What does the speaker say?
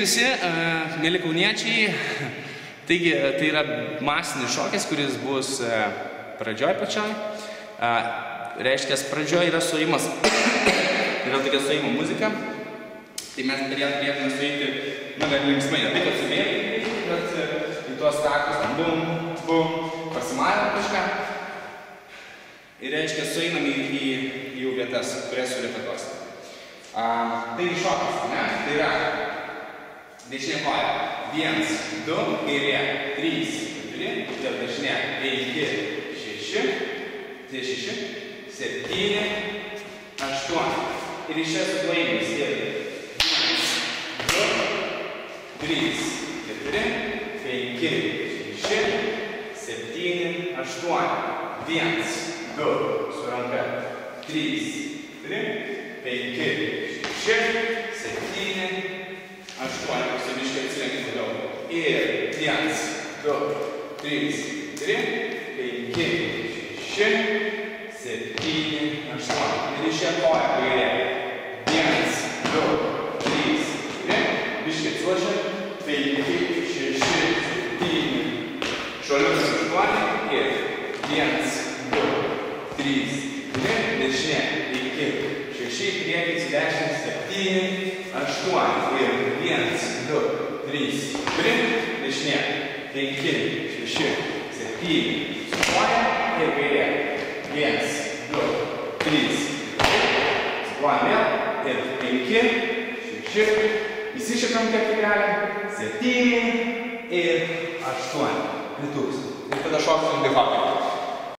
visi, mėly kauniečiai. Taigi, tai yra masinis šokis, kuris bus pradžioj pačioj. Reiškia, pradžioj yra suėjimas, yra tokia suėjimo muzika. Tai mes per ją turėtume suėti, gan linksmai, ne tai, kad sumėti, bet į tuos taktus, bum, bum, pasimavom kažką. Ir reiškia, sueinam į jų vietas, kurias surepetuosime. Taigi šokis, ne? Tai yra dešinė koja. 1, 2, kairė, 3, 4, vėl dešinė, 5, 6, 6, 7, 8. Ir iš čia suplaimis. 1, 2, 3, 4, 5, 6, 7, 8. 1, 2, su ranka. 3, 4, 5, 6, 7, 8. Pasaviškai atsilenkim toliau. Ir 1, 2, 3, 4, 5, 6, 7, 8. Ir iš čia koja kairė. 1, 2, 3, 4. Biškai atsilošia. 5, 6, 7. Šuoliukas 8. Ir 1, 2, 3, 4. Dešinė. 5, 6. Priekis 10, 7, 8. Ir 1, 2, 3, 4. Dešinė. 5, 6, 7. Supoja. Ir kairė. 1, 2, 3, 4. Supoja vėl. Ir 5, 6. Įsišakam keptikelę. 7 ir 8. Pritrūks. Ir tada šoksim be faktorių.